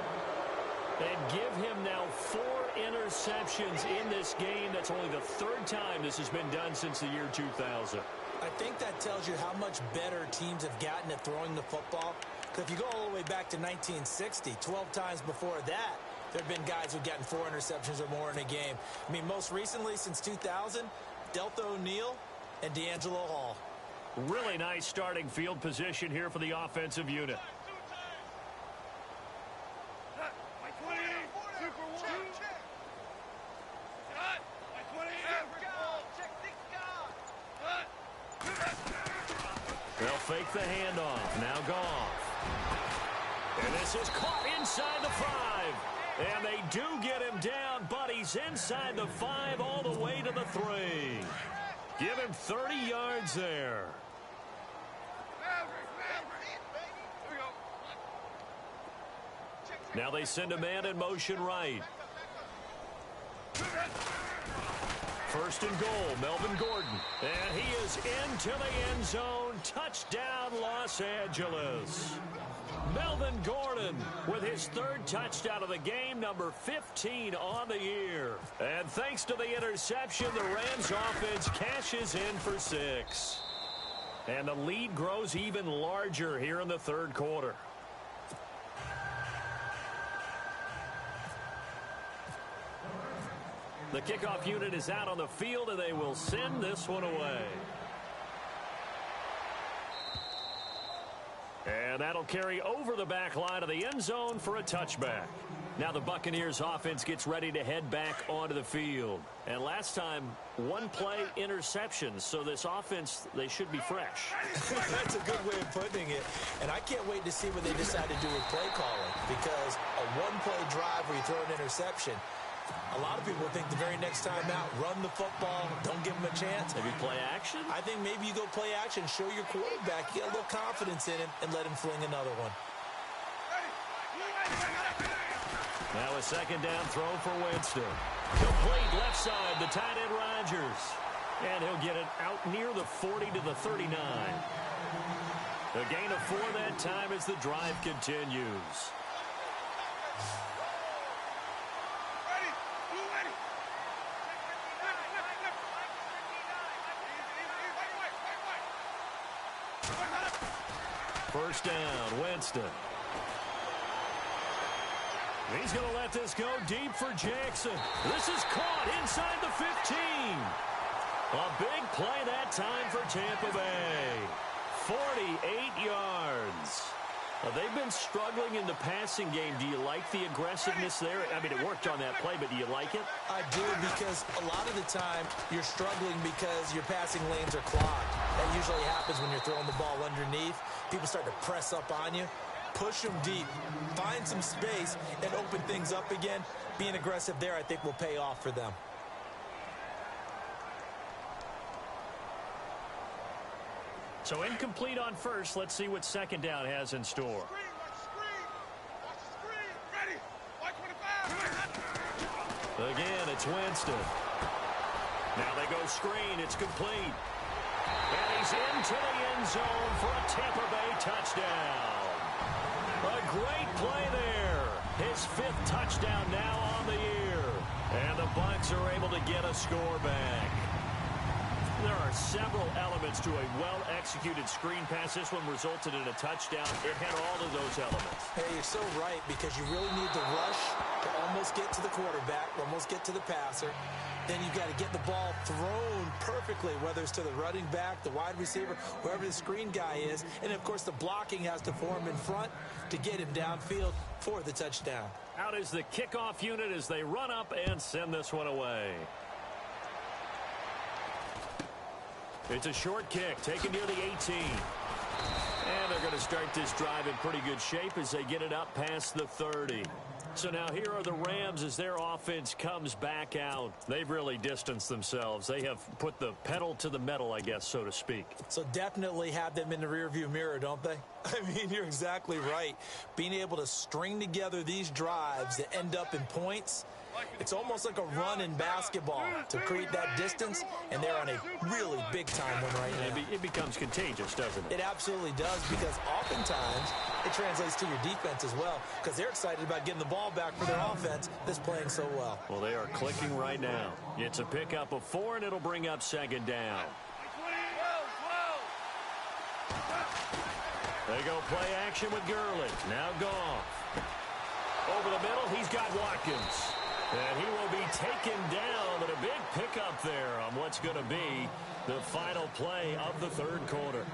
And give him now 4 interceptions in this game. That's only the 3rd time this has been done since the year 2000. I think that tells you how much better teams have gotten at throwing the football. Because if you go all the way back to 1960, 12 times before that, there have been guys who've gotten 4 interceptions or more in a game. I mean, most recently, since 2000, Delta O'Neal and D'Angelo Hall. Really nice starting field position here for the offensive unit. They'll fake the handoff. Now Goff. And this is caught inside the 5. And they do get him down, but he's inside the 5 all the way to the 3. Give him 30 yards there. Now they send a man in motion right. First and goal, Melvin Gordon. And he is into the end zone. Touchdown, Los Angeles. Melvin Gordon with his 3rd touchdown of the game, number 15 on the year. And thanks to the interception, the Rams offense cashes in for 6. And the lead grows even larger here in the third quarter. The kickoff unit is out on the field, and they will send this one away. And that'll carry over the back line of the end zone for a touchback. Now the Buccaneers offense gets ready to head back onto the field. And last time, 1-play interceptions. So this offense, they should be fresh. That's a good way of putting it. And I can't wait to see what they decide to do with play calling. Because a 1-play drive where you throw an interception, a lot of people think the very next time out, run the football, don't give them a chance. Maybe play action? I think maybe you go play action, show your quarterback, get a little confidence in him, and let him fling another one. Now a second down throw for Winston. Complete left side, the tight end Rodgers. And he'll get it out near the 40 to the 39. A gain of 4 that time as the drive continues. First down, Winston. He's going to let this go deep for Jackson. This is caught inside the 15. A big play that time for Tampa Bay. 48 yards. They've been struggling in the passing game. Do you like the aggressiveness there? I mean, it worked on that play, but do you like it? I do, because a lot of the time you're struggling because your passing lanes are clogged. That usually happens when you're throwing the ball underneath. People start to press up on you. Push them deep. Find some space and open things up again. Being aggressive there, I think, will pay off for them. So incomplete on first. Let's see what second down has in store. Again, it's Winston. Now they go screen. It's complete. And he's into the end zone for a Tampa Bay touchdown. A great play there. His 5th touchdown now on the year. And the Bucs are able to get a score back. There are several elements to a well-executed screen pass. This one resulted in a touchdown. It had all of those elements. Hey, you're so right, because you really need to rush to almost get to the quarterback, almost get to the passer. Then you've got to get the ball thrown perfectly, whether it's to the running back, the wide receiver, whoever the screen guy is. And, of course, the blocking has to form in front to get him downfield for the touchdown. Out is the kickoff unit as they run up and send this one away. It's a short kick taken near the 18. And they're going to start this drive in pretty good shape as they get it up past the 30. So now here are the Rams as their offense comes back out. They've really distanced themselves. They have put the pedal to the metal, I guess, so to speak. So definitely have them in the rearview mirror, don't they? I mean, you're exactly right. Being able to string together these drives that end up in points, it's almost like a run in basketball to create that distance, and they're on a really big-time one right now. It becomes contagious, doesn't it? It absolutely does, because oftentimes it translates to your defense as well, because they're excited about getting the ball back for their offense that's playing so well. Well, they are clicking right now. It's a pickup of 4, and it'll bring up second down. They go play action with Gurley. Now Goff. Over the middle, he's got Watkins. And he will be taken down, but a big pickup there on what's going to be the final play of the third quarter.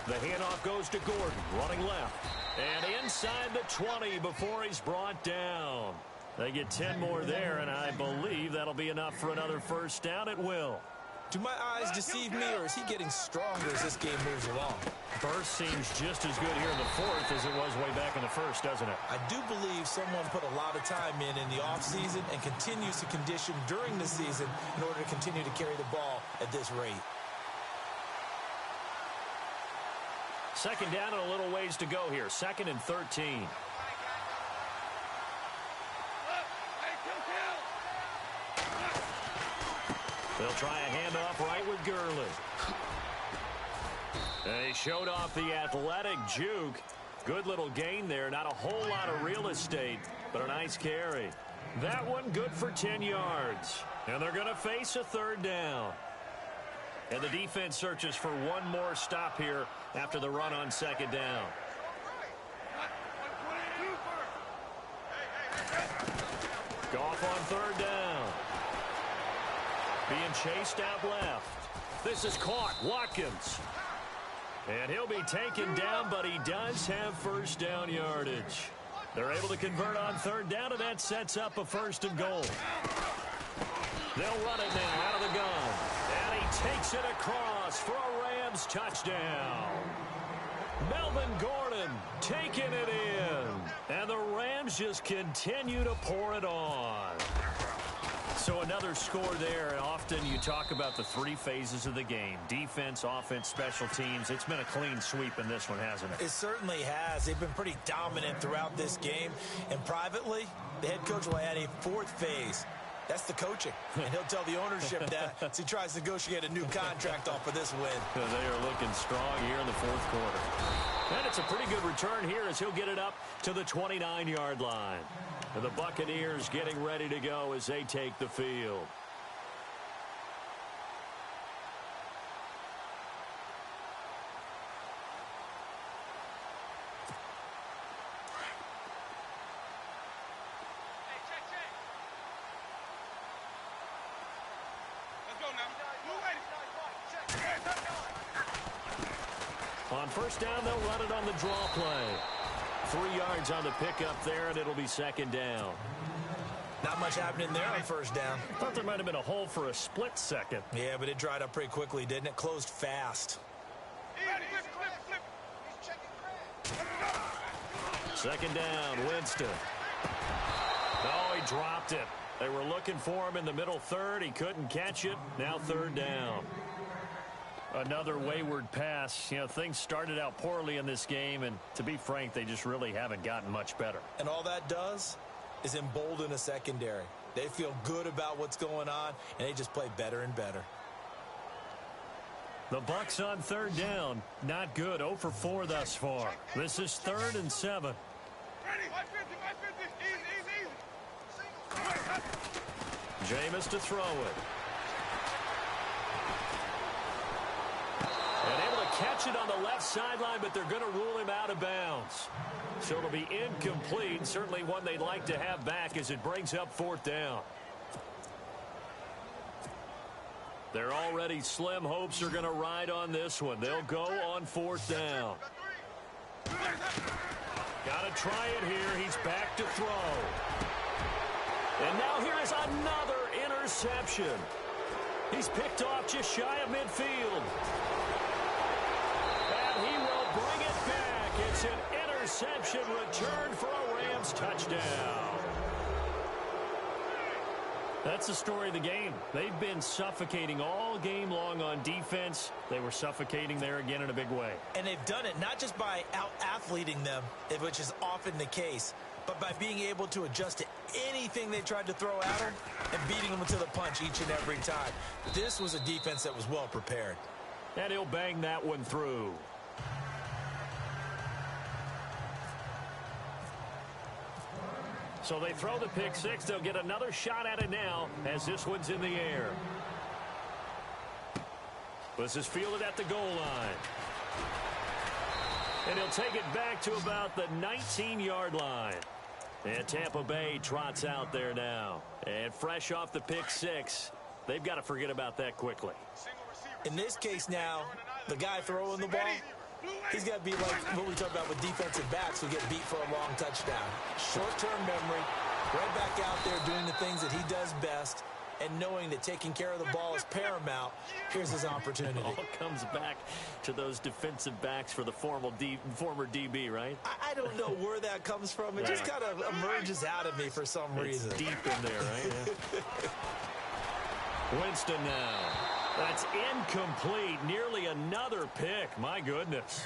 The handoff goes to Gordon, running left. And inside the 20 before he's brought down. They get 10 more there, and I believe that'll be enough for another first down. It will. Do my eyes deceive me, or is he getting stronger as this game moves along? Burst seems just as good here in the fourth as it was way back in the first, doesn't it? I do believe someone put a lot of time in the offseason and continues to condition during the season in order to continue to carry the ball at this rate. Second down and a little ways to go here. 2nd and 13. They'll try a handoff right with Gurley. They showed off the athletic juke. Good little gain there. Not a whole lot of real estate, but a nice carry. That one good for 10 yards. And they're going to face a third down. And the defense searches for one more stop here after the run on second down. Goff on third down. Being chased out left. This is caught. Watkins. And he'll be taken down, but he does have first down yardage. They're able to convert on third down, and that sets up a 1st and goal. They'll run it now out of the gun. And he takes it across for a Rams touchdown. Melvin Gordon taking it in. And the Rams just continue to pour it on. So another score there. Often you talk about the 3 phases of the game. Defense, offense, special teams. It's been a clean sweep in this one, hasn't it? It certainly has. They've been pretty dominant throughout this game. And privately, the head coach will add a 4th phase. That's the coaching. And he'll tell the ownership that as he tries to negotiate a new contract off of this win. They are looking strong here in the fourth quarter. And it's a pretty good return here as he'll get it up to the 29-yard line. And the Buccaneers getting ready to go as they take the field. On first down, they'll run it on the draw play. 3 yards on the pickup there, and it'll be second down. Not much happening there on first down. Thought there might have been a hole for a split second. Yeah, but it dried up pretty quickly, didn't it? Closed fast. Second down, Winston. Oh, he dropped it. They were looking for him in the middle third. He couldn't catch it. Now third down. Another wayward pass. You know, things started out poorly in this game, and to be frank, they just really haven't gotten much better. And all that does is embolden a secondary. They feel good about what's going on, and they just play better and better. The Bucs on third down. Not good. 0 for 4 thus far. This is 3rd and 7. Jameis to throw it. And able to catch it on the left sideline, but they're going to rule him out of bounds. So it'll be incomplete. Certainly one they'd like to have back as it brings up 4th down. Their already slim hopes are going to ride on this one. They'll go on 4th down. Got to try it here. He's back to throw. And now here is another interception. He's picked off just shy of midfield. And he will bring it back. It's an interception return for a Rams touchdown. That's the story of the game. They've been suffocating all game long on defense. They were suffocating there again in a big way. And they've done it not just by out-athleting them, which is often the case, but by being able to adjust to anything they tried to throw at them and beating them to the punch each and every time. This was a defense that was well prepared. And he'll bang that one through. So they throw the pick six. They'll get another shot at it now as this one's in the air. This is fielded at the goal line. And he'll take it back to about the 19-yard line. And Tampa Bay trots out there now. And fresh off the pick six, they've got to forget about that quickly. In this case now, the guy throwing the ball, he's got to be like what we talk about with defensive backs who get beat for a long touchdown. Short-term memory, right back out there doing the things that he does best, and knowing that taking care of the ball is paramount. Here's his opportunity. All comes back to those defensive backs for the former DB, right? I don't know where that comes from. It just kind of emerges out of me for some reason. It's deep in there, right? Yeah. Winston now. That's incomplete. Nearly another pick. My goodness.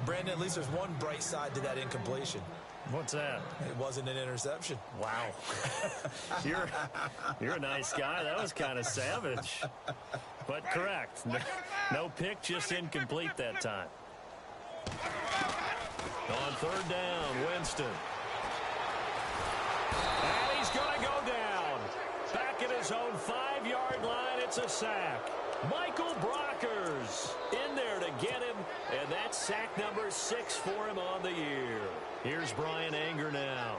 Brandon, at least there's one bright side to that incompletion. What's that? It wasn't an interception. Wow. You're a nice guy. That was kind of savage. But correct. No pick, just incomplete that time. On third down, Winston. And he's going to go down. Back at his own 5-yard line, it's a sack. Michael Brockers in there to get him, and that's sack number 6 for him on the year. Here's Brian Anger now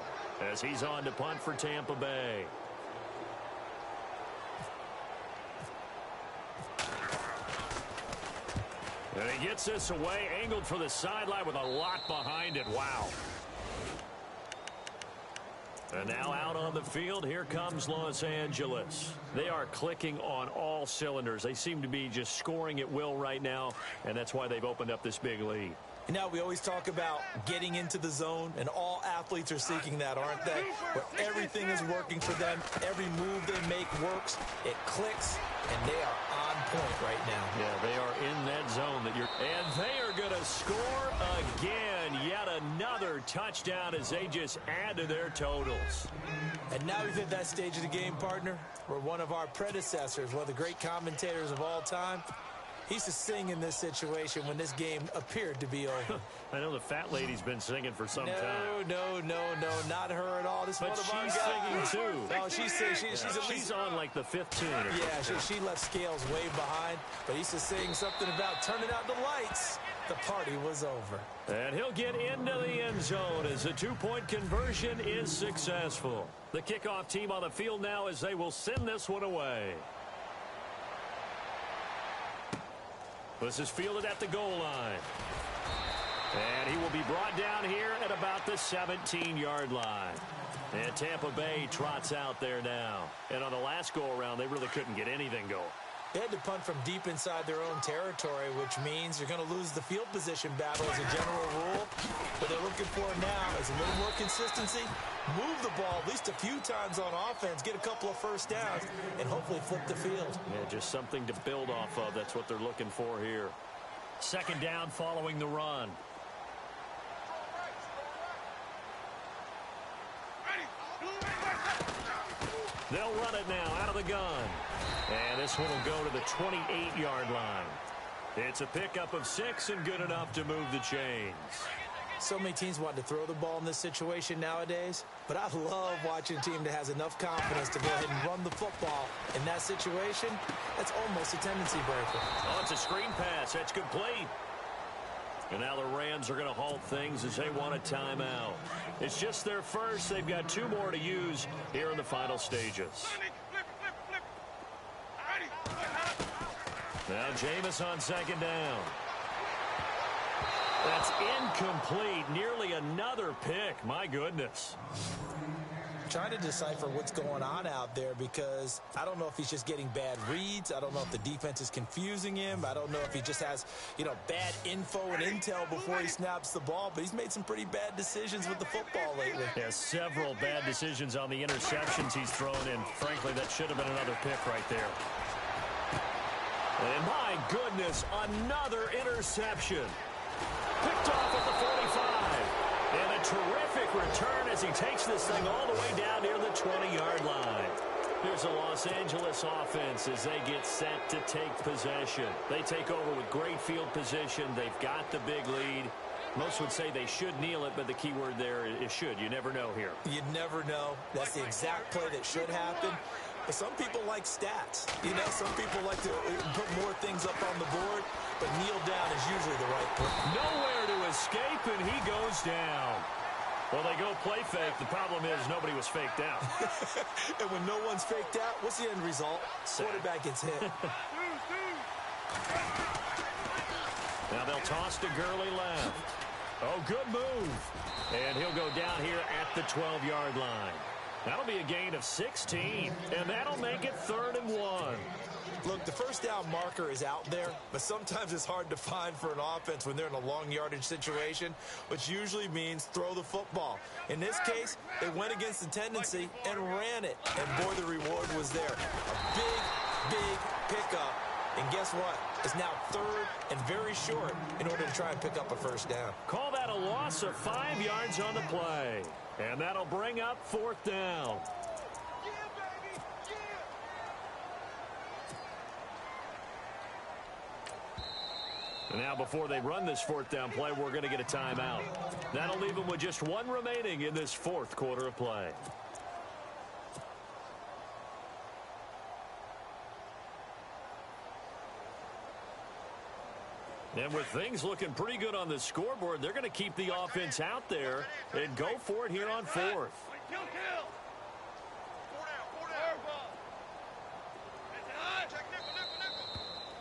as he's on to punt for Tampa Bay. And he gets this away, angled for the sideline with a lot behind it. Wow. And now out on the field, here comes Los Angeles. They are clicking on all cylinders. They seem to be just scoring at will right now, and that's why they've opened up this big lead. You know, we always talk about getting into the zone, and all athletes are seeking that, aren't they? Where everything is working for them. Every move they make works. It clicks, and they are on point right now. Yeah, they are in that zone that you're... And they are going to score again. Yet another touchdown as they just add to their totals. And now we've hit that stage of the game, partner, where one of our predecessors, one of the great commentators of all time, he used to sing in this situation when this game appeared to be over. I know the fat lady's been singing for some time. No, not her at all. This but is one of our she's guys. singing too. No, she's on like the fifth tune. Yeah, she left Scales way behind, but he used to sing something about turning out the lights. The party was over. And he'll get into the end zone as the two-point conversion is successful. The kickoff team on the field now as they will send this one away. This is fielded at the goal line. And he will be brought down here at about the 17-yard line. And Tampa Bay trots out there now. And on the last go-around, they really couldn't get anything going. They had to punt from deep inside their own territory, which means you're going to lose the field position battle as a general rule. What they're looking for now is a little more consistency, move the ball at least a few times on offense, get a couple of first downs, and hopefully flip the field. Yeah, just something to build off of. That's what they're looking for here. Second down following the run. They'll run it now out of the gun. And this one will go to the 28-yard line. It's a pickup of 6 and good enough to move the chains. So many teams want to throw the ball in this situation nowadays, but I love watching a team that has enough confidence to go ahead and run the football. In that situation, that's almost a tendency breaker. Oh, it's a screen pass. That's complete. And now the Rams are going to halt things as they want a timeout. It's just their first. They've got 2 more to use here in the final stages. Now Jameis on second down. That's incomplete. Nearly another pick. My goodness. Trying to decipher what's going on out there because I don't know if he's just getting bad reads. I don't know if the defense is confusing him. I don't know if he just has, bad info and intel before he snaps the ball. But he's made some pretty bad decisions with the football lately. Yeah, several bad decisions on the interceptions he's thrown in. Frankly, that should have been another pick right there. And my goodness, another interception. Picked off at the 45. And a terrific return as he takes this thing all the way down near the 20-yard line. Here's a Los Angeles offense as they get set to take possession. They take over with great field position. They've got the big lead. Most would say they should kneel it, but the key word there is should. You never know here. You never know. That's the exact play that should happen. But some people like stats. Some people like to put more things up on the board, but kneel down is usually the right play. Nowhere to escape, and he goes down. Well, they go play fake. The problem is nobody was faked out. And when no one's faked out, what's the end result? Quarterback gets hit. Now they'll toss to Gurley left. Oh, good move. And he'll go down here at the 12-yard line. That'll be a gain of 16, and that'll make it 3rd and 1. Look, the first down marker is out there, but sometimes it's hard to find for an offense when they're in a long yardage situation, which usually means throw the football. In this case, they went against the tendency and ran it, and boy, the reward was there. A big pickup, and guess what? It's now 3rd and very short in order to try and pick up a first down. Call that a loss of 5 yards on the play, and that'll bring up 4th down. And now before they run this 4th down play, we're going to get a timeout. That'll leave them with just 1 remaining in this 4th quarter of play. And with things looking pretty good on the scoreboard, they're going to keep the offense out there and go for it here on 4th.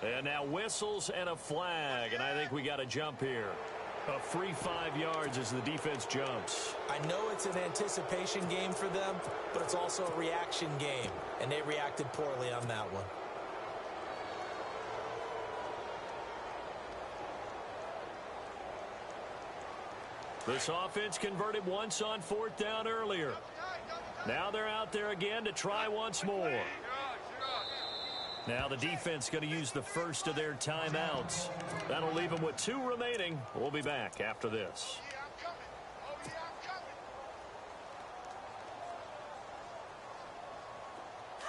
And now whistles and a flag, and I think we got a jump here. A free 5 yards as the defense jumps. I know it's an anticipation game for them, but it's also a reaction game, and they reacted poorly on that one. This offense converted once on 4th down earlier. Now they're out there again to try once more. Now the defense going to use the first of their timeouts. That'll leave them with 2 remaining. We'll be back after this.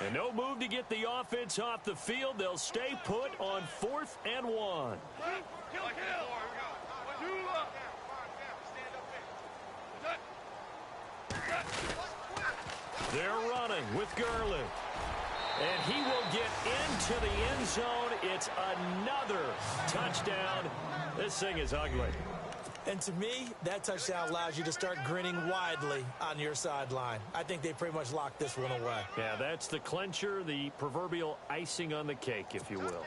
And no move to get the offense off the field. They'll stay put on 4th and 1. They're running with Gurley. And he will get into the end zone. It's another touchdown. This thing is ugly. And to me, that touchdown allows you to start grinning widely on your sideline. I think they pretty much locked this one away. Yeah, that's the clincher, the proverbial icing on the cake, if you will.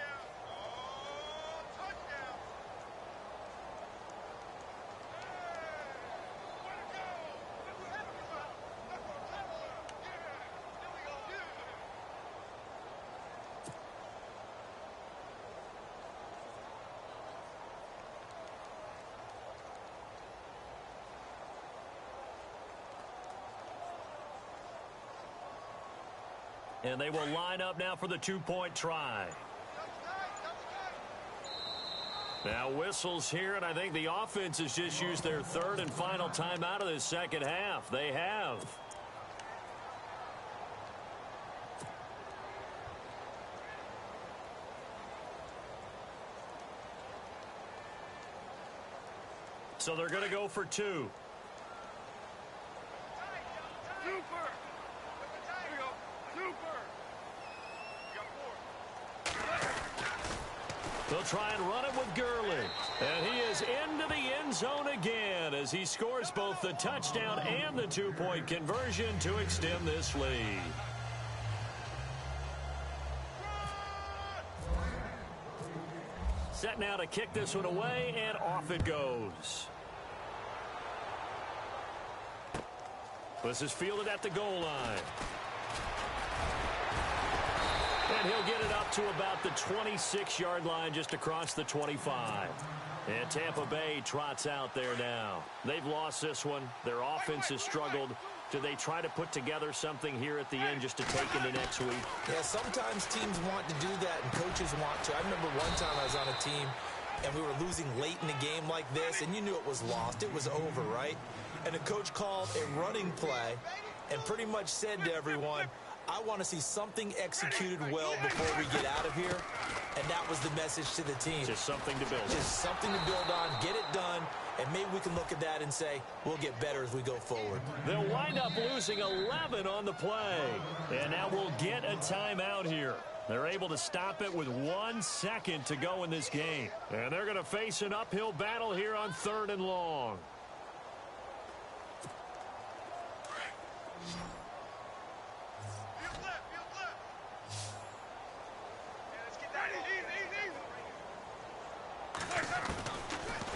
And they will line up now for the two-point try. Now whistles here, and I think the offense has just used their third and final timeout of this second half. They have. So they're going to go for two. They'll try and run it with Gurley. And he is into the end zone again as he scores both the touchdown and the two-point conversion to extend this lead. Set now to kick this one away, and off it goes. This is fielded at the goal line. And he'll get it up to about the 26-yard line, just across the 25. And Tampa Bay trots out there now. They've lost this one. Their offense has struggled. Do they try to put together something here at the end just to take into next week? Yeah, sometimes teams want to do that and coaches want to. I remember one time I was on a team and we were losing late in a game like this, and you knew it was lost. It was over, right? And the coach called a running play and pretty much said to everyone, I want to see something executed well before we get out of here. And that was the message to the team. Just something to build on. Just something to build on, get it done, and maybe we can look at that and say, we'll get better as we go forward. They'll wind up losing 11 on the play. And now we'll get a timeout here. They're able to stop it with 1 second to go in this game. And they're going to face an uphill battle here on 3rd and long.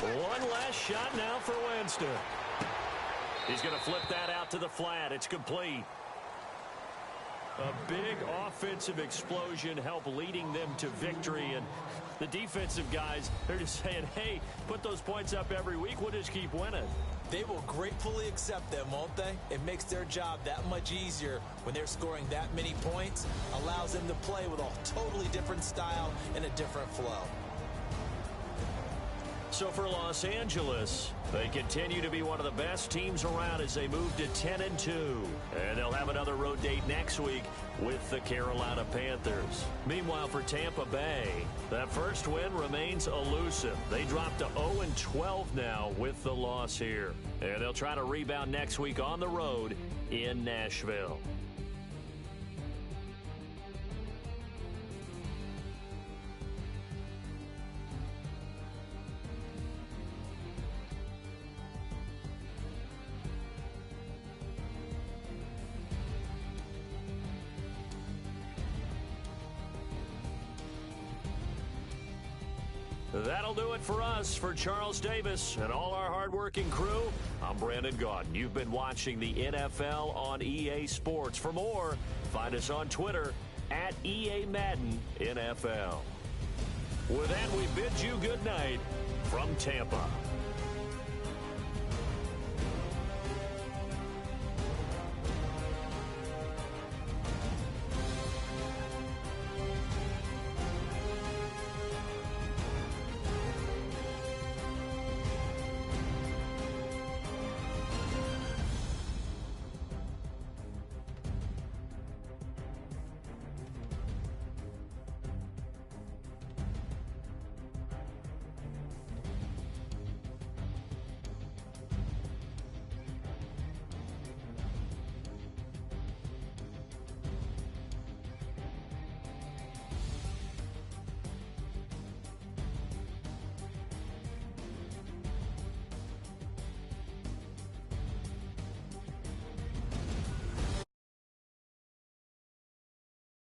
One last shot now for Winston. He's going to flip that out to the flat. It's complete. A big offensive explosion helped leading them to victory. And the defensive guys, they're just saying, hey, put those points up every week. We'll just keep winning. They will gratefully accept them, won't they? It makes their job that much easier when they're scoring that many points. Allows them to play with a totally different style and a different flow. So for Los Angeles, they continue to be one of the best teams around as they move to 10-2. And they'll have another road date next week with the Carolina Panthers. Meanwhile, for Tampa Bay, that first win remains elusive. They drop to 0-12 now with the loss here. And they'll try to rebound next week on the road in Nashville. That'll do it for us. For Charles Davis and all our hardworking crew, I'm Brandon Gaudin. You've been watching the NFL on EA Sports. For more, find us on Twitter at EA Madden NFL. With that, we bid you good night from Tampa.